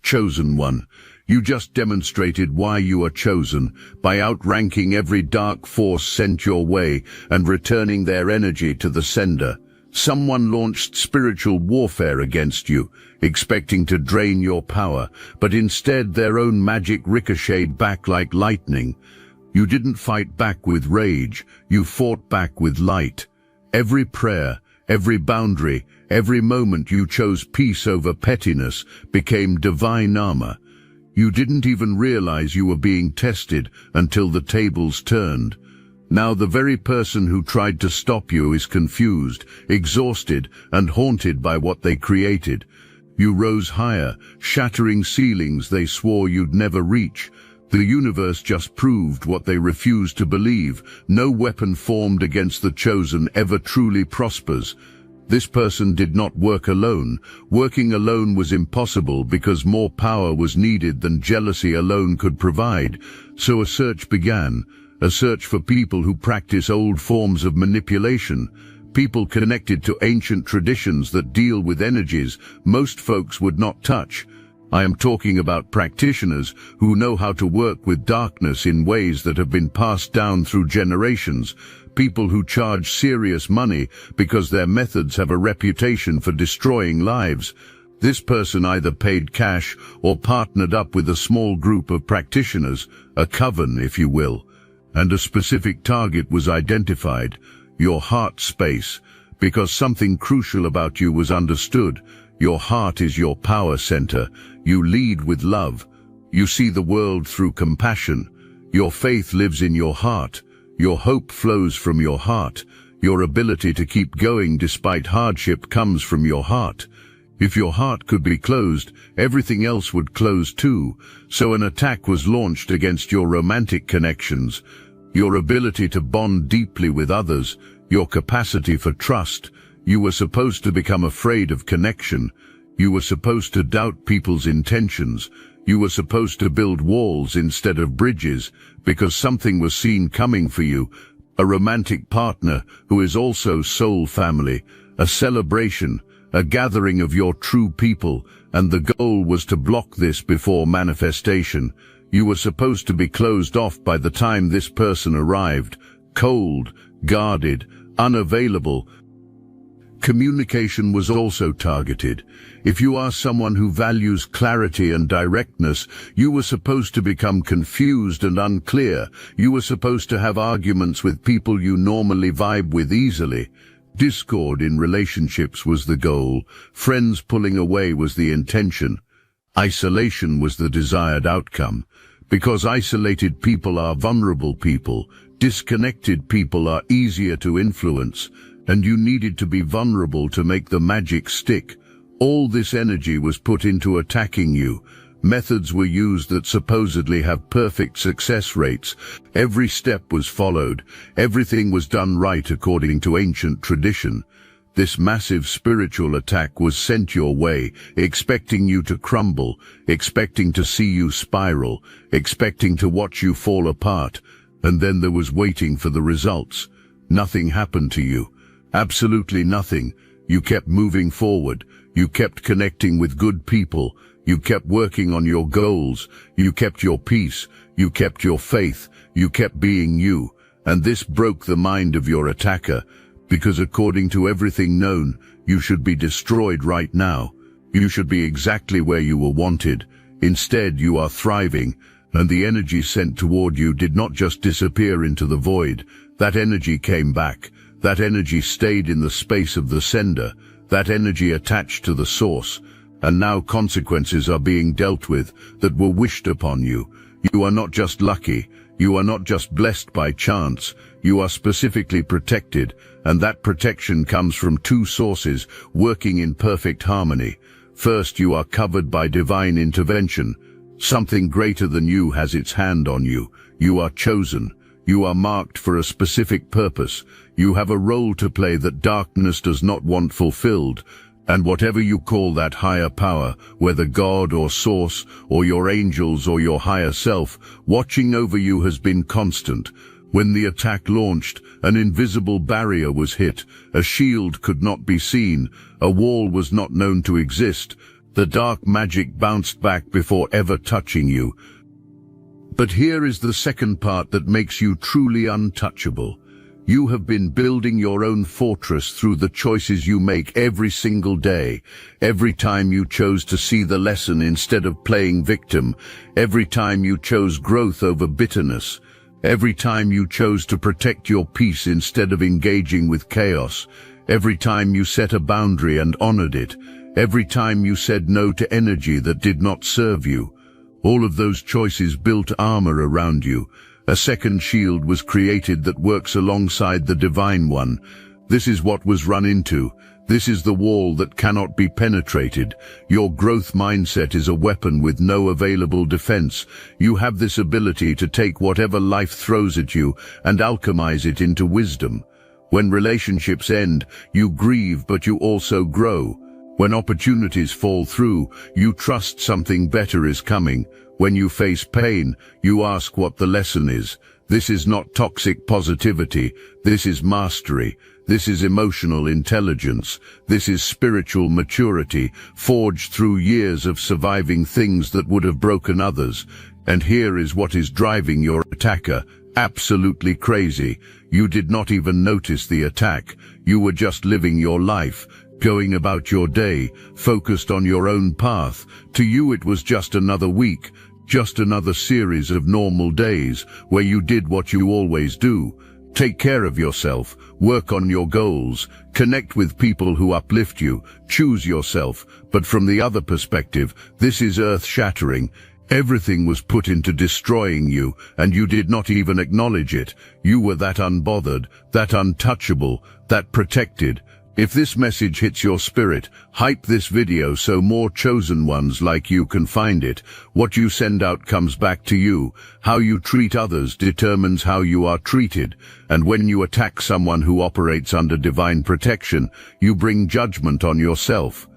Chosen one. You just demonstrated why you are chosen, by outranking every dark force sent your way and returning their energy to the sender. Someone launched spiritual warfare against you, expecting to drain your power, but instead their own magic ricocheted back like lightning. You didn't fight back with rage, you fought back with light. Every prayer, every boundary, every moment you chose peace over pettiness became divine armor. You didn't even realize you were being tested until the tables turned. Now the very person who tried to stop you is confused, exhausted, and haunted by what they created. You rose higher, shattering ceilings they swore you'd never reach. The universe just proved what they refused to believe. No weapon formed against the chosen ever truly prospers. This person did not work alone. Working alone was impossible because more power was needed than jealousy alone could provide. So a search began, a search for people who practice old forms of manipulation, people connected to ancient traditions that deal with energies most folks would not touch. I am talking about practitioners who know how to work with darkness in ways that have been passed down through generations, people who charge serious money because their methods have a reputation for destroying lives. This person either paid cash or partnered up with a small group of practitioners, a coven if you will, and a specific target was identified, your heart space, because something crucial about you was understood. Your heart is your power center. You lead with love. You see the world through compassion. Your faith lives in your heart. Your hope flows from your heart. Your ability to keep going despite hardship comes from your heart. If your heart could be closed, everything else would close too. So an attack was launched against your romantic connections, your ability to bond deeply with others, your capacity for trust. You were supposed to become afraid of connection. You were supposed to doubt people's intentions. You were supposed to build walls instead of bridges, because something was seen coming for you, a romantic partner who is also soul family, a celebration, a gathering of your true people, and the goal was to block this before manifestation. You were supposed to be closed off by the time this person arrived, cold, guarded, unavailable. Communication was also targeted. If you are someone who values clarity and directness, you were supposed to become confused and unclear. You were supposed to have arguments with people you normally vibe with easily. Discord in relationships was the goal. Friends pulling away was the intention. Isolation was the desired outcome. Because isolated people are vulnerable people, disconnected people are easier to influence, and you needed to be vulnerable to make the magic stick. All this energy was put into attacking you. Methods were used that supposedly have perfect success rates. Every step was followed. Everything was done right according to ancient tradition. This massive spiritual attack was sent your way, expecting you to crumble, expecting to see you spiral, expecting to watch you fall apart. And then there was waiting for the results. Nothing happened to you. Absolutely nothing. You kept moving forward. You kept connecting with good people. You kept working on your goals. You kept your peace. You kept your faith. You kept being you. And this broke the mind of your attacker, because according to everything known, you should be destroyed right now. You should be exactly where you were wanted. Instead, you are thriving, and the energy sent toward you did not just disappear into the void. That energy came back. That energy stayed in the space of the sender. That energy attached to the source. And now consequences are being dealt with that were wished upon you. You are not just lucky. You are not just blessed by chance. You are specifically protected, and that protection comes from two sources working in perfect harmony. First, you are covered by divine intervention. Something greater than you has its hand on you. You are chosen. You are marked for a specific purpose. You have a role to play that darkness does not want fulfilled. And whatever you call that higher power, whether God or source, or your angels or your higher self, watching over you has been constant. When the attack launched, an invisible barrier was hit. A shield could not be seen. A wall was not known to exist. The dark magic bounced back before ever touching you. But here is the second part that makes you truly untouchable. You have been building your own fortress through the choices you make every single day. Every time you chose to see the lesson instead of playing victim. Every time you chose growth over bitterness. Every time you chose to protect your peace instead of engaging with chaos. Every time you set a boundary and honored it. Every time you said no to energy that did not serve you. All of those choices built armor around you. A second shield was created that works alongside the divine one. This is what was run into. This is the wall that cannot be penetrated. Your growth mindset is a weapon with no available defense. You have this ability to take whatever life throws at you and alchemize it into wisdom. When relationships end, you grieve, but you also grow. When opportunities fall through, you trust something better is coming. When you face pain, you ask what the lesson is. This is not toxic positivity. This is mastery. This is emotional intelligence. This is spiritual maturity, forged through years of surviving things that would have broken others. And here is what is driving your attacker. Absolutely crazy. You did not even notice the attack. You were just living your life, going about your day, focused on your own path. To you it was just another week, just another series of normal days where you did what you always do. Take care of yourself, work on your goals, connect with people who uplift you, choose yourself. But from the other perspective, this is earth-shattering. Everything was put into destroying you, and you did not even acknowledge it. You were that unbothered, that untouchable, that protected. If this message hits your spirit, hype this video so more chosen ones like you can find it. What you send out comes back to you. How you treat others determines how you are treated. And when you attack someone who operates under divine protection, you bring judgment on yourself.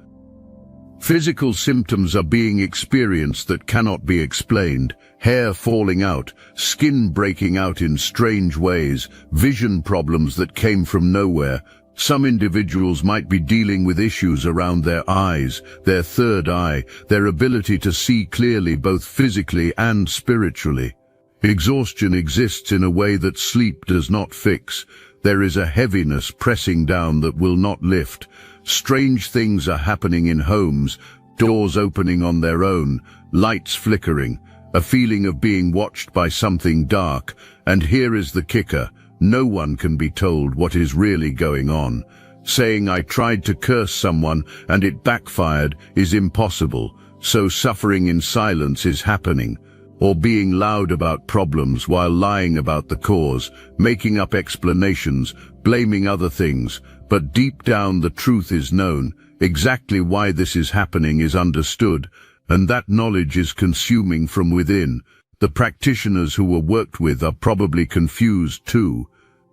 Physical symptoms are being experienced that cannot be explained. Hair falling out, skin breaking out in strange ways, vision problems that came from nowhere. Some individuals might be dealing with issues around their eyes, their third eye, their ability to see clearly both physically and spiritually. Exhaustion exists in a way that sleep does not fix. There is a heaviness pressing down that will not lift. Strange things are happening in homes, doors opening on their own, lights flickering, a feeling of being watched by something dark. And here is the kicker. No one can be told what is really going on. Saying I tried to curse someone and it backfired is impossible, so suffering in silence is happening. Or being loud about problems while lying about the cause, making up explanations, blaming other things. But deep down the truth is known. Exactly why this is happening is understood, and that knowledge is consuming from within. The practitioners who were worked with are probably confused too,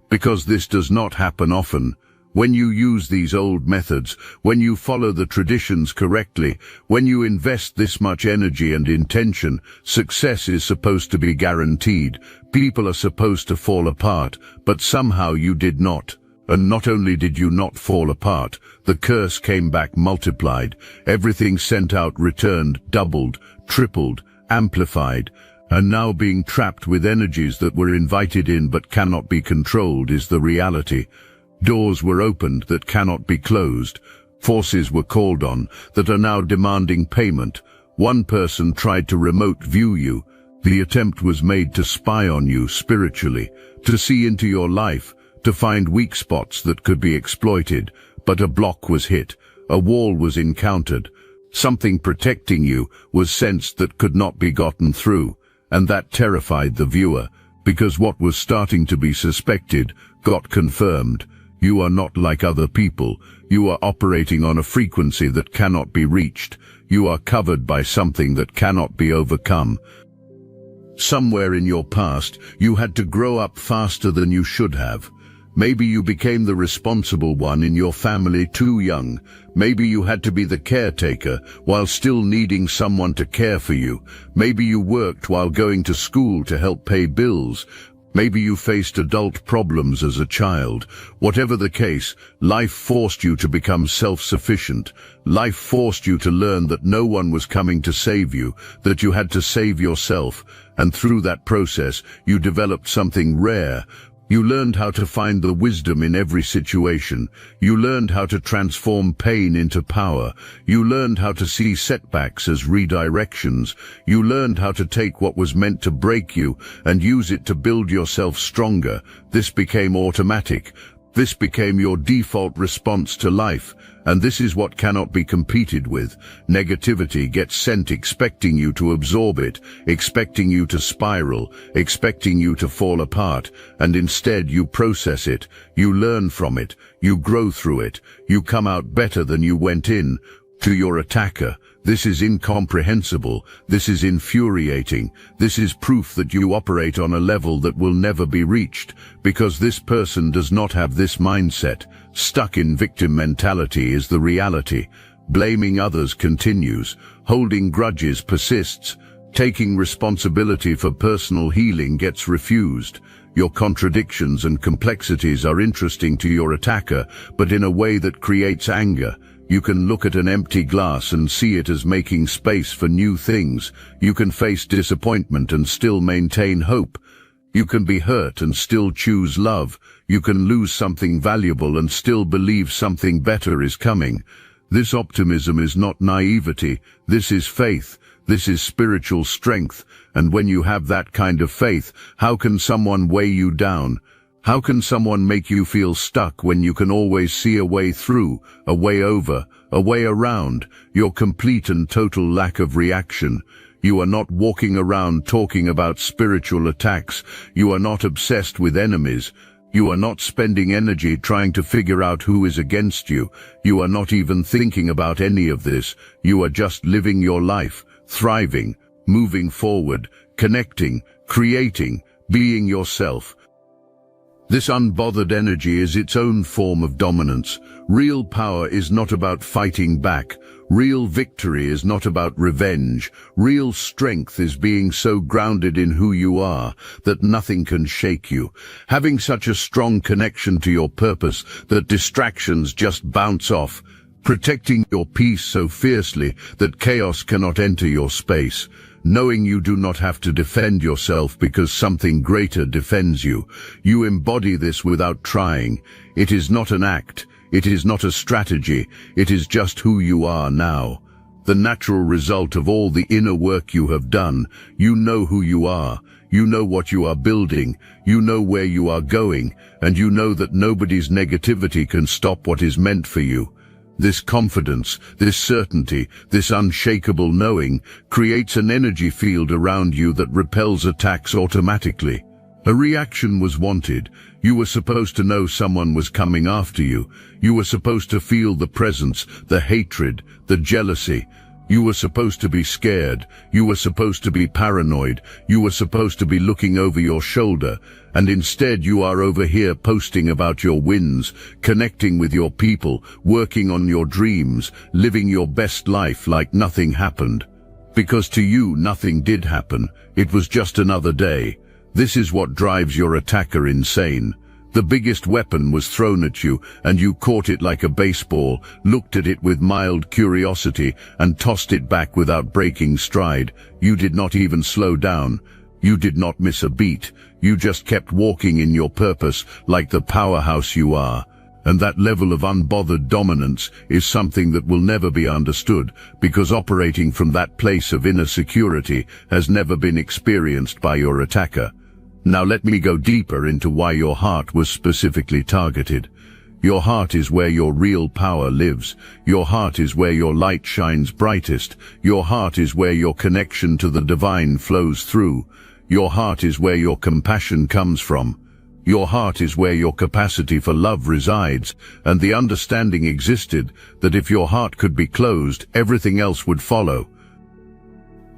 because this does not happen often. When you use these old methods, when you follow the traditions correctly, when you invest this much energy and intention, success is supposed to be guaranteed. People are supposed to fall apart, but somehow you did not. And not only did you not fall apart, the curse came back multiplied. Everything sent out returned, doubled, tripled, amplified. And now being trapped with energies that were invited in but cannot be controlled is the reality. Doors were opened that cannot be closed. Forces were called on that are now demanding payment. One person tried to remote view you. The attempt was made to spy on you spiritually, to see into your life, to find weak spots that could be exploited. But a block was hit. A wall was encountered. Something protecting you was sensed that could not be gotten through. And that terrified the viewer, because what was starting to be suspected got confirmed. You are not like other people. You are operating on a frequency that cannot be reached. You are covered by something that cannot be overcome. Somewhere in your past, you had to grow up faster than you should have. Maybe you became the responsible one in your family too young. Maybe you had to be the caretaker while still needing someone to care for you. Maybe you worked while going to school to help pay bills. Maybe you faced adult problems as a child. Whatever the case, life forced you to become self-sufficient. Life forced you to learn that no one was coming to save you, that you had to save yourself. And through that process, you developed something rare. You learned how to find the wisdom in every situation. You learned how to transform pain into power. You learned how to see setbacks as redirections. You learned how to take what was meant to break you and use it to build yourself stronger. This became automatic. This became your default response to life. And this is what cannot be competed with. Negativity gets sent expecting you to absorb it, expecting you to spiral, expecting you to fall apart, and instead you process it, you learn from it, you grow through it, you come out better than you went in. To your attacker, this is incomprehensible, this is infuriating, this is proof that you operate on a level that will never be reached, because this person does not have this mindset. Stuck in victim mentality is the reality. Blaming others continues. Holding grudges persists. Taking responsibility for personal healing gets refused. Your contradictions and complexities are interesting to your attacker, but in a way that creates anger. You can look at an empty glass and see it as making space for new things. You can face disappointment and still maintain hope. You can be hurt and still choose love. You can lose something valuable and still believe something better is coming. This optimism is not naivety. This is faith. This is spiritual strength. And when you have that kind of faith, how can someone weigh you down? How can someone make you feel stuck when you can always see a way through, a way over, a way around? Your complete and total lack of reaction. You are not walking around talking about spiritual attacks. You are not obsessed with enemies. You are not spending energy trying to figure out who is against you. You are not even thinking about any of this. You are just living your life, thriving, moving forward, connecting, creating, being yourself. This unbothered energy is its own form of dominance. Real power is not about fighting back. Real victory is not about revenge. Real strength is being so grounded in who you are that nothing can shake you. Having such a strong connection to your purpose that distractions just bounce off. Protecting your peace so fiercely that chaos cannot enter your space. Knowing you do not have to defend yourself because something greater defends you. You embody this without trying. It is not an act. It is not a strategy. It is just who you are now. The natural result of all the inner work you have done. You know who you are. You know what you are building. You know where you are going. And you know that nobody's negativity can stop what is meant for you. This confidence, this certainty, this unshakable knowing creates an energy field around you that repels attacks automatically. A reaction was wanted. You were supposed to know someone was coming after you. You were supposed to feel the presence, the hatred, the jealousy. You were supposed to be scared. You were supposed to be paranoid. You were supposed to be looking over your shoulder. And instead you are over here posting about your wins, connecting with your people, working on your dreams, living your best life like nothing happened. Because to you nothing did happen. It was just another day. This is what drives your attacker insane. The biggest weapon was thrown at you, and you caught it like a baseball, looked at it with mild curiosity, and tossed it back without breaking stride. You did not even slow down. You did not miss a beat. You just kept walking in your purpose like the powerhouse you are. And that level of unbothered dominance is something that will never be understood, because operating from that place of inner security has never been experienced by your attacker. Now let me go deeper into why your heart was specifically targeted. Your heart is where your real power lives. Your heart is where your light shines brightest. Your heart is where your connection to the divine flows through. Your heart is where your compassion comes from. Your heart is where your capacity for love resides, and the understanding existed that if your heart could be closed, everything else would follow.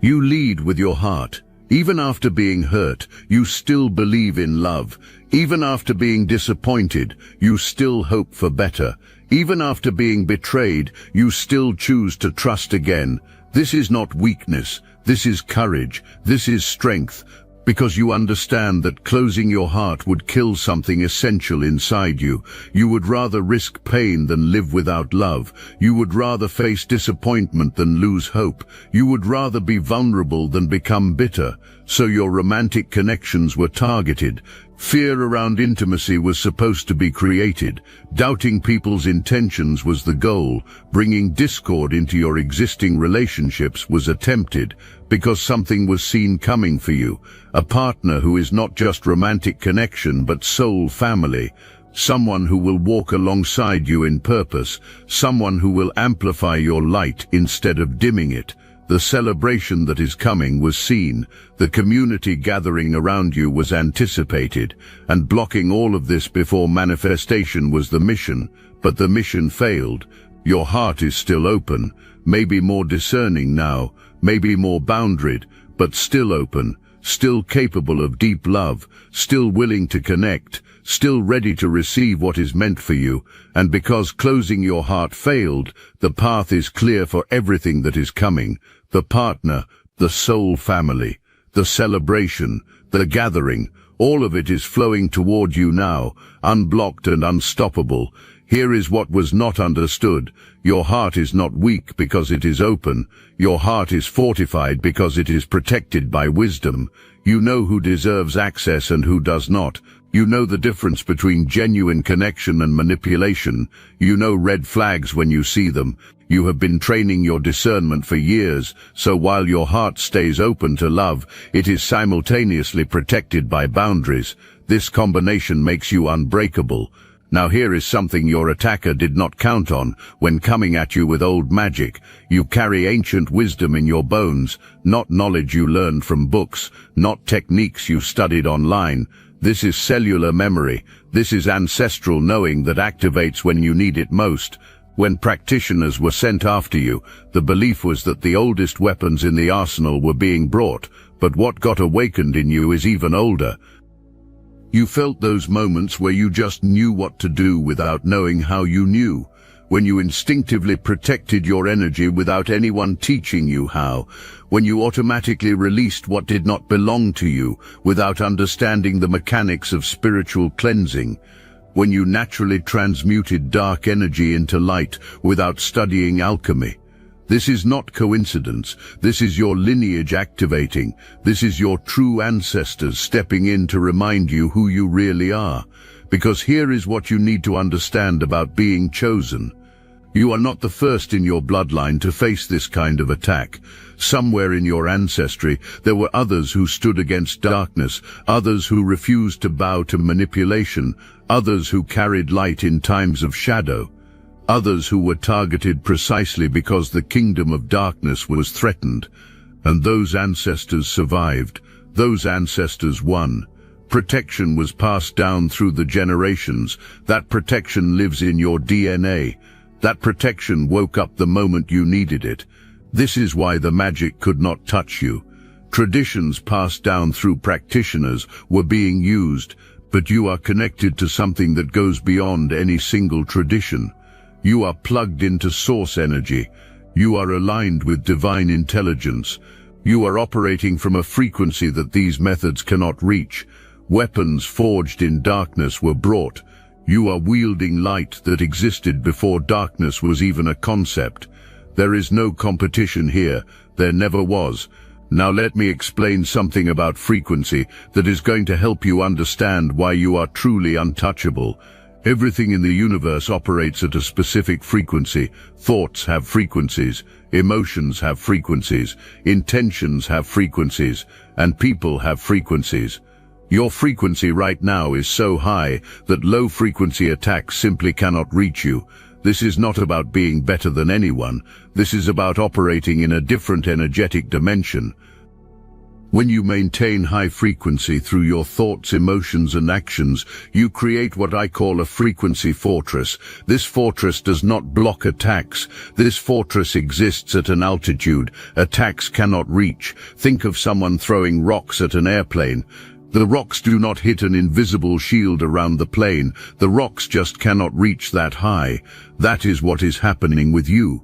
You lead with your heart. Even after being hurt, you still believe in love. Even after being disappointed, you still hope for better. Even after being betrayed, you still choose to trust again. This is not weakness. This is courage. This is strength. Because you understand that closing your heart would kill something essential inside you. You would rather risk pain than live without love. You would rather face disappointment than lose hope. You would rather be vulnerable than become bitter. So your romantic connections were targeted. Fear around intimacy was supposed to be created. Doubting people's intentions was the goal. Bringing discord into your existing relationships was attempted, because something was seen coming for you. A partner who is not just romantic connection but soul family. Someone who will walk alongside you in purpose. Someone who will amplify your light instead of dimming it. The celebration that is coming was seen. The community gathering around you was anticipated, and blocking all of this before manifestation was the mission. But the mission failed. Your heart is still open, maybe more discerning now, maybe more boundaried, but still open, still capable of deep love, still willing to connect, still ready to receive what is meant for you. And because closing your heart failed, the path is clear for everything that is coming. The partner, the soul family, the celebration, the gathering, all of it is flowing toward you now, unblocked and unstoppable. Here is what was not understood. Your heart is not weak because it is open. Your heart is fortified because it is protected by wisdom. You know who deserves access and who does not. You know the difference between genuine connection and manipulation. You know red flags when you see them. You have been training your discernment for years, so while your heart stays open to love, it is simultaneously protected by boundaries. This combination makes you unbreakable. Now here is something your attacker did not count on when coming at you with old magic. You carry ancient wisdom in your bones, not knowledge you learned from books, not techniques you studied online. This is cellular memory. This is ancestral knowing that activates when you need it most. When practitioners were sent after you, the belief was that the oldest weapons in the arsenal were being brought, but what got awakened in you is even older. You felt those moments where you just knew what to do without knowing how you knew, when you instinctively protected your energy without anyone teaching you how, when you automatically released what did not belong to you without understanding the mechanics of spiritual cleansing, when you naturally transmuted dark energy into light without studying alchemy. This is not coincidence. This is your lineage activating. This is your true ancestors stepping in to remind you who you really are. Because here is what you need to understand about being chosen. You are not the first in your bloodline to face this kind of attack. Somewhere in your ancestry, there were others who stood against darkness, others who refused to bow to manipulation, others who carried light in times of shadow, others who were targeted precisely because the kingdom of darkness was threatened. And those ancestors survived. Those ancestors won. Protection was passed down through the generations. That protection lives in your DNA. That protection woke up the moment you needed it. This is why the magic could not touch you. Traditions passed down through practitioners were being used, but you are connected to something that goes beyond any single tradition. You are plugged into source energy. You are aligned with divine intelligence. You are operating from a frequency that these methods cannot reach. Weapons forged in darkness were brought. You are wielding light that existed before darkness was even a concept. There is no competition here. There never was. Now let me explain something about frequency that is going to help you understand why you are truly untouchable. Everything in the universe operates at a specific frequency. Thoughts have frequencies, emotions have frequencies, intentions have frequencies, and people have frequencies. Your frequency right now is so high that low-frequency attacks simply cannot reach you. This is not about being better than anyone. This is about operating in a different energetic dimension. When you maintain high frequency through your thoughts, emotions, and actions, you create what I call a frequency fortress. This fortress does not block attacks. This fortress exists at an altitude attacks cannot reach. Think of someone throwing rocks at an airplane. The rocks do not hit an invisible shield around the plane. The rocks just cannot reach that high. That is what is happening with you.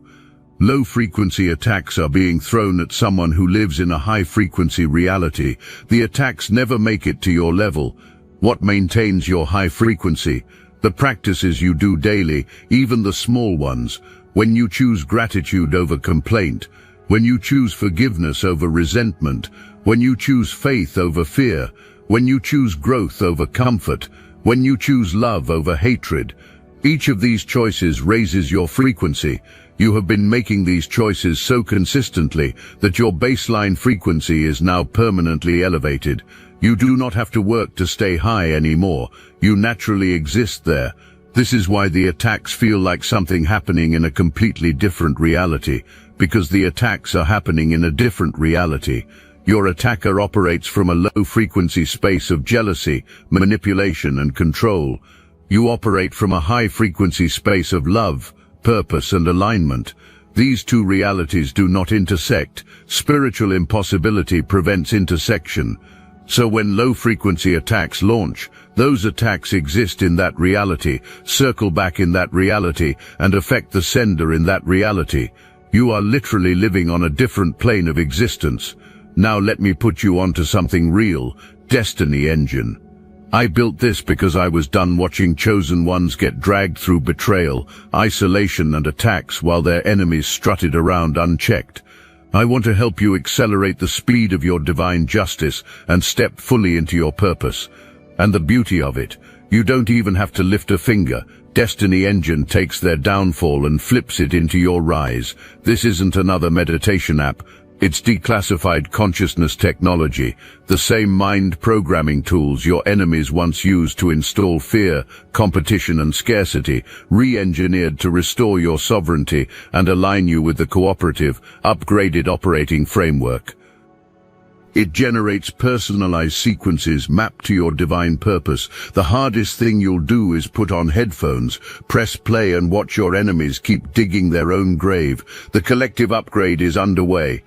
Low-frequency attacks are being thrown at someone who lives in a high-frequency reality. The attacks never make it to your level. What maintains your high frequency? The practices you do daily, even the small ones. When you choose gratitude over complaint, when you choose forgiveness over resentment, when you choose faith over fear, when you choose growth over comfort, when you choose love over hatred. Each of these choices raises your frequency. You have been making these choices so consistently that your baseline frequency is now permanently elevated. You do not have to work to stay high anymore. You naturally exist there. This is why the attacks feel like something happening in a completely different reality, because the attacks are happening in a different reality. Your attacker operates from a low-frequency space of jealousy, manipulation, and control. You operate from a high-frequency space of love, purpose, and alignment. These two realities do not intersect. Spiritual impossibility prevents intersection. So when low-frequency attacks launch, those attacks exist in that reality, circle back in that reality, and affect the sender in that reality. You are literally living on a different plane of existence. Now let me put you onto something real, Destiny Engine. I built this because I was done watching chosen ones get dragged through betrayal, isolation, and attacks while their enemies strutted around unchecked. I want to help you accelerate the speed of your divine justice and step fully into your purpose. And the beauty of it, you don't even have to lift a finger. Destiny Engine takes their downfall and flips it into your rise. This isn't another meditation app. It's declassified consciousness technology, the same mind programming tools your enemies once used to install fear, competition, and scarcity, re-engineered to restore your sovereignty and align you with the cooperative, upgraded operating framework. It generates personalized sequences mapped to your divine purpose. The hardest thing you'll do is put on headphones, press play, and watch your enemies keep digging their own grave. The collective upgrade is underway.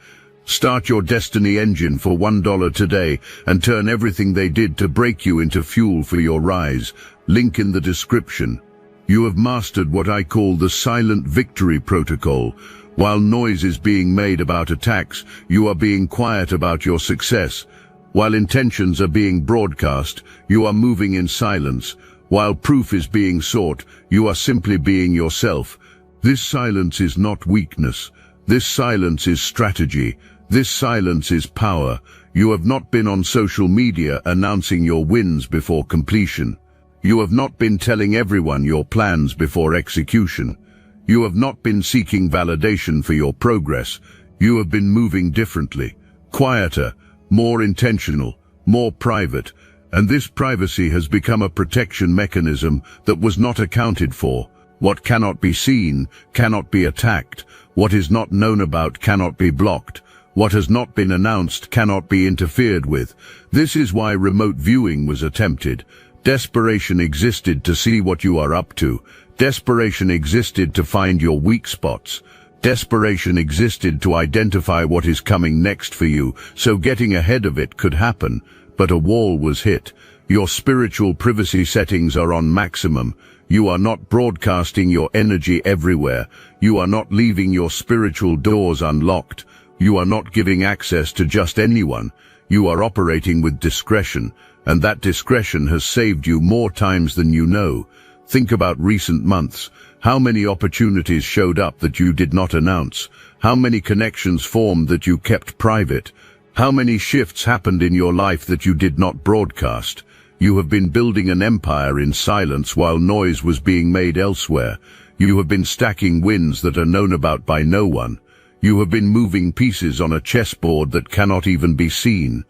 Start your Destiny Engine for $1 today and turn everything they did to break you into fuel for your rise. Link in the description. You have mastered what I call the silent victory protocol. While noise is being made about attacks, you are being quiet about your success. While intentions are being broadcast, you are moving in silence. While proof is being sought, you are simply being yourself. This silence is not weakness. This silence is strategy. This silence is power. You have not been on social media announcing your wins before completion. You have not been telling everyone your plans before execution. You have not been seeking validation for your progress. You have been moving differently, quieter, more intentional, more private, and this privacy has become a protection mechanism that was not accounted for. What cannot be seen cannot be attacked. What is not known about cannot be blocked. What has not been announced cannot be interfered with. This is why remote viewing was attempted. Desperation existed to see what you are up to. Desperation existed to find your weak spots. Desperation existed to identify what is coming next for you, so getting ahead of it could happen. But a wall was hit. Your spiritual privacy settings are on maximum. You are not broadcasting your energy everywhere. You are not leaving your spiritual doors unlocked. You are not giving access to just anyone. You are operating with discretion, and that discretion has saved you more times than you know. Think about recent months. How many opportunities showed up that you did not announce? How many connections formed that you kept private? How many shifts happened in your life that you did not broadcast? You have been building an empire in silence while noise was being made elsewhere. You have been stacking wins that are known about by no one. You have been moving pieces on a chessboard that cannot even be seen.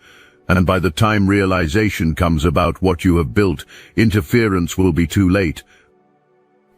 And by the time realization comes about what you have built, interference will be too late.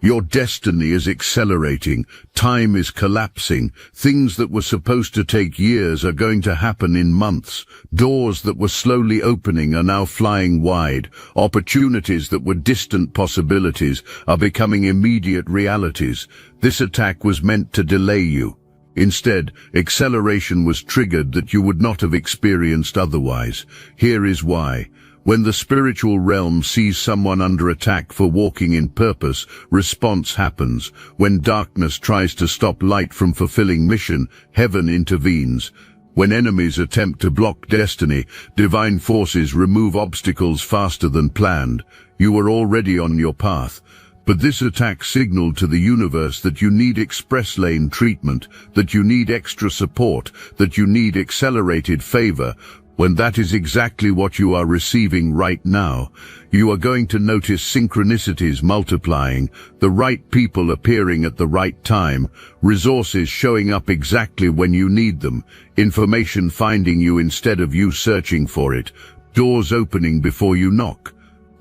Your destiny is accelerating. Time is collapsing. Things that were supposed to take years are going to happen in months. Doors that were slowly opening are now flying wide. Opportunities that were distant possibilities are becoming immediate realities. This attack was meant to delay you. Instead, acceleration was triggered that you would not have experienced otherwise. Here is why. When the spiritual realm sees someone under attack for walking in purpose, response happens. When darkness tries to stop light from fulfilling mission, heaven intervenes. When enemies attempt to block destiny, divine forces remove obstacles faster than planned. You are already on your path. But this attack signaled to the universe that you need express lane treatment, that you need extra support, that you need accelerated favor. When that is exactly what you are receiving right now, you are going to notice synchronicities multiplying, the right people appearing at the right time, resources showing up exactly when you need them, information finding you instead of you searching for it, doors opening before you knock.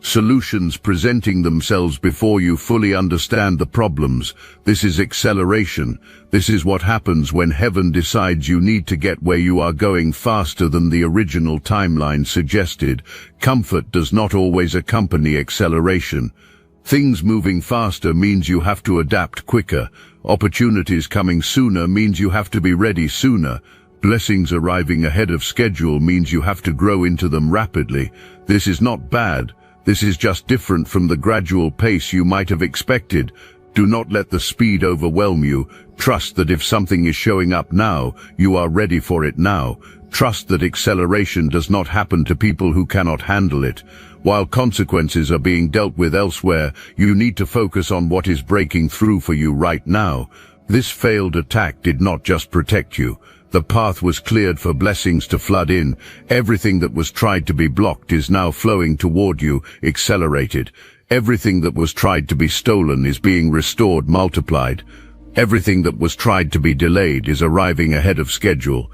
Solutions presenting themselves before you fully understand the problems. This is acceleration. This is what happens when heaven decides you need to get where you are going faster than the original timeline suggested. Comfort does not always accompany acceleration. Things moving faster means you have to adapt quicker. Opportunities coming sooner means you have to be ready sooner. Blessings arriving ahead of schedule means you have to grow into them rapidly. This is not bad. This is just different from the gradual pace you might have expected. Do not let the speed overwhelm you. Trust that if something is showing up now, you are ready for it now. Trust that acceleration does not happen to people who cannot handle it. While consequences are being dealt with elsewhere, you need to focus on what is breaking through for you right now. This failed attack did not just protect you. The path was cleared for blessings to flood in. Everything that was tried to be blocked is now flowing toward you, accelerated. Everything that was tried to be stolen is being restored, multiplied. Everything that was tried to be delayed is arriving ahead of schedule.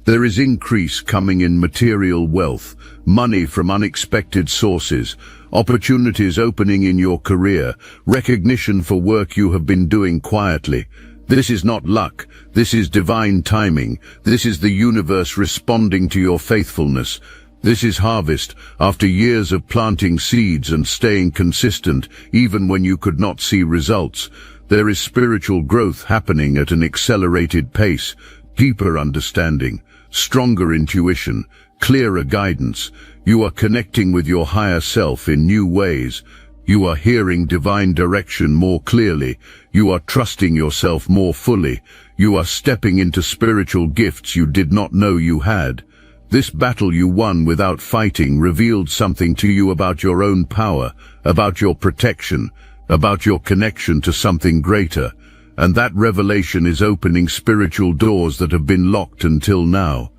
There is increase coming in material wealth, money from unexpected sources, opportunities opening in your career, recognition for work you have been doing quietly. This is not luck. This is divine timing. This is the universe responding to your faithfulness. This is harvest, after years of planting seeds and staying consistent, even when you could not see results. There is spiritual growth happening at an accelerated pace, deeper understanding, stronger intuition, clearer guidance. You are connecting with your higher self in new ways. You are hearing divine direction more clearly. You are trusting yourself more fully. You are stepping into spiritual gifts you did not know you had. This battle you won without fighting revealed something to you about your own power, about your protection, about your connection to something greater. And that revelation is opening spiritual doors that have been locked until now.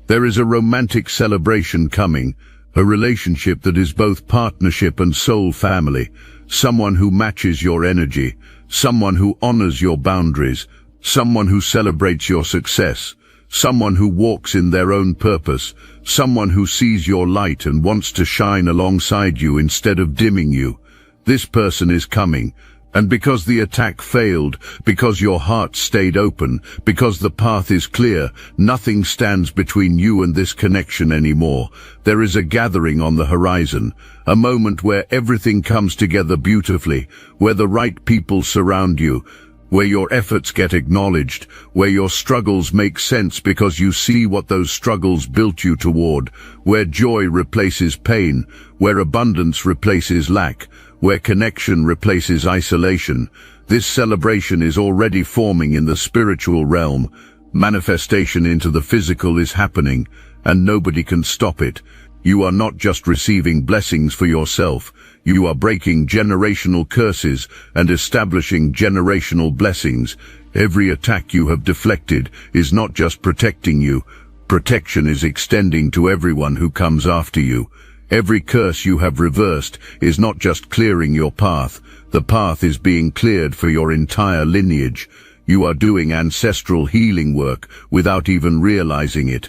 There is a romantic celebration coming, a relationship that is both partnership and soul family, someone who matches your energy, someone who honors your boundaries, someone who celebrates your success, someone who walks in their own purpose, someone who sees your light and wants to shine alongside you instead of dimming you. This person is coming. And because the attack failed, because your heart stayed open, because the path is clear, nothing stands between you and this connection anymore. There is a gathering on the horizon, a moment where everything comes together beautifully, where the right people surround you, where your efforts get acknowledged, where your struggles make sense because you see what those struggles built you toward, where joy replaces pain, where abundance replaces lack, where connection replaces isolation. This celebration is already forming in the spiritual realm. Manifestation into the physical is happening, and nobody can stop it. You are not just receiving blessings for yourself, you are breaking generational curses and establishing generational blessings. Every attack you have deflected is not just protecting you. Protection is extending to everyone who comes after you. Every curse you have reversed is not just clearing your path. The path is being cleared for your entire lineage. You are doing ancestral healing work without even realizing it.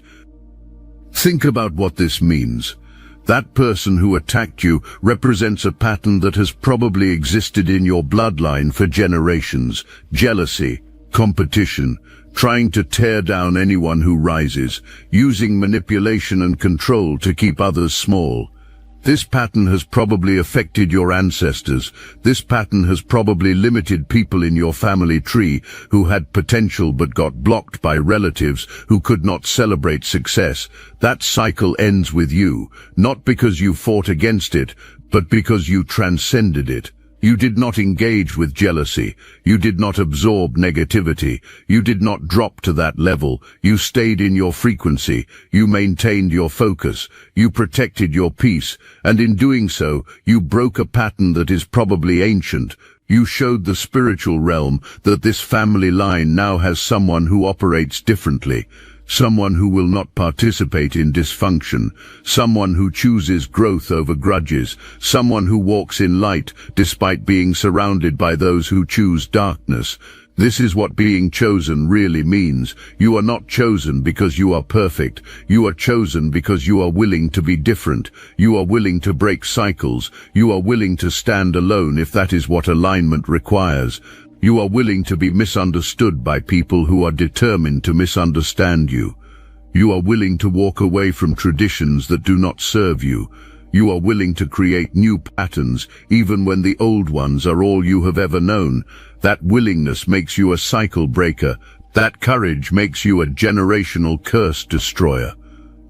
Think about what this means. That person who attacked you represents a pattern that has probably existed in your bloodline for generations. Jealousy, competition, trying to tear down anyone who rises, using manipulation and control to keep others small. This pattern has probably affected your ancestors. This pattern has probably limited people in your family tree who had potential but got blocked by relatives who could not celebrate success. That cycle ends with you, not because you fought against it, but because you transcended it. You did not engage with jealousy. You did not absorb negativity. You did not drop to that level. You stayed in your frequency. You maintained your focus. You protected your peace. And in doing so, you broke a pattern that is probably ancient. You showed the spiritual realm that this family line now has someone who operates differently. Someone who will not participate in dysfunction, someone who chooses growth over grudges, someone who walks in light despite being surrounded by those who choose darkness. This is what being chosen really means. You are not chosen because you are perfect. You are chosen because you are willing to be different. You are willing to break cycles. You are willing to stand alone if that is what alignment requires. You are willing to be misunderstood by people who are determined to misunderstand you. You are willing to walk away from traditions that do not serve you. You are willing to create new patterns, even when the old ones are all you have ever known. That willingness makes you a cycle breaker. That courage makes you a generational curse destroyer.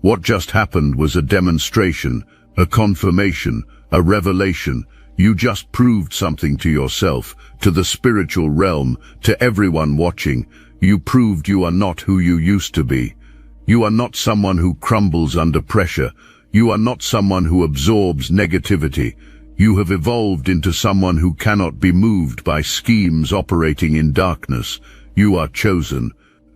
What just happened was a demonstration, a confirmation, a revelation. You just proved something to yourself, to the spiritual realm, to everyone watching. You proved you are not who you used to be. You are not someone who crumbles under pressure. You are not someone who absorbs negativity. You have evolved into someone who cannot be moved by schemes operating in darkness. You are chosen.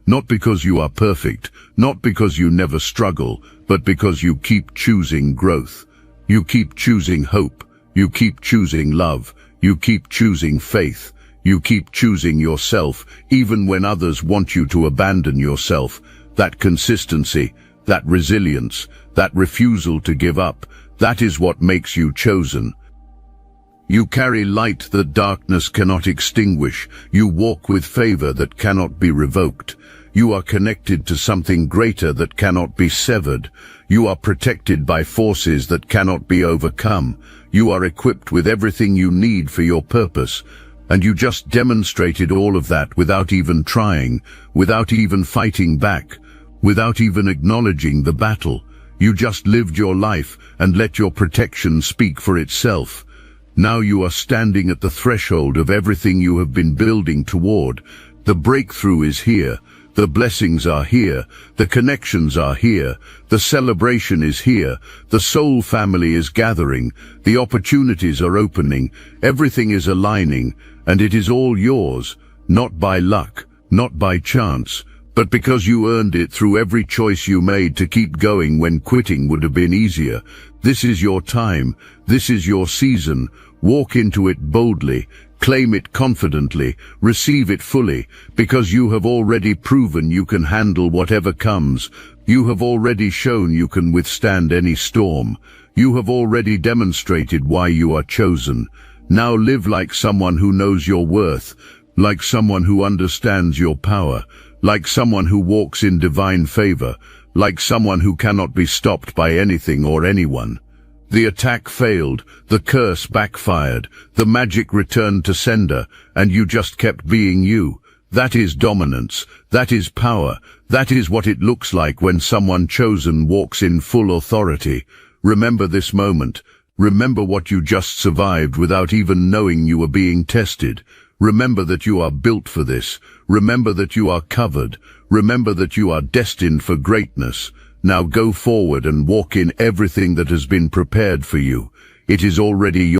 Not because you are perfect, not because you never struggle, but because you keep choosing growth. You keep choosing hope. You keep choosing love. You keep choosing faith. You keep choosing yourself, even when others want you to abandon yourself. That consistency, that resilience, that refusal to give up, that is what makes you chosen. You carry light that darkness cannot extinguish. You walk with favor that cannot be revoked. You are connected to something greater that cannot be severed. You are protected by forces that cannot be overcome. You are equipped with everything you need for your purpose. And you just demonstrated all of that without even trying, without even fighting back, without even acknowledging the battle. You just lived your life and let your protection speak for itself. Now you are standing at the threshold of everything you have been building toward. The breakthrough is here. The blessings are here, the connections are here, the celebration is here, the soul family is gathering, the opportunities are opening, everything is aligning, and it is all yours, not by luck, not by chance, but because you earned it through every choice you made to keep going when quitting would have been easier. This is your time, this is your season. Walk into it boldly. Claim it confidently, receive it fully, because you have already proven you can handle whatever comes. You have already shown you can withstand any storm. You have already demonstrated why you are chosen. Now live like someone who knows your worth, like someone who understands your power, like someone who walks in divine favor, like someone who cannot be stopped by anything or anyone. The attack failed, the curse backfired, the magic returned to sender, and you just kept being you. That is dominance, that is power, that is what it looks like when someone chosen walks in full authority. Remember this moment. Remember what you just survived without even knowing you were being tested. Remember that you are built for this. Remember that you are covered. Remember that you are destined for greatness. Now go forward and walk in everything that has been prepared for you. It is already yours.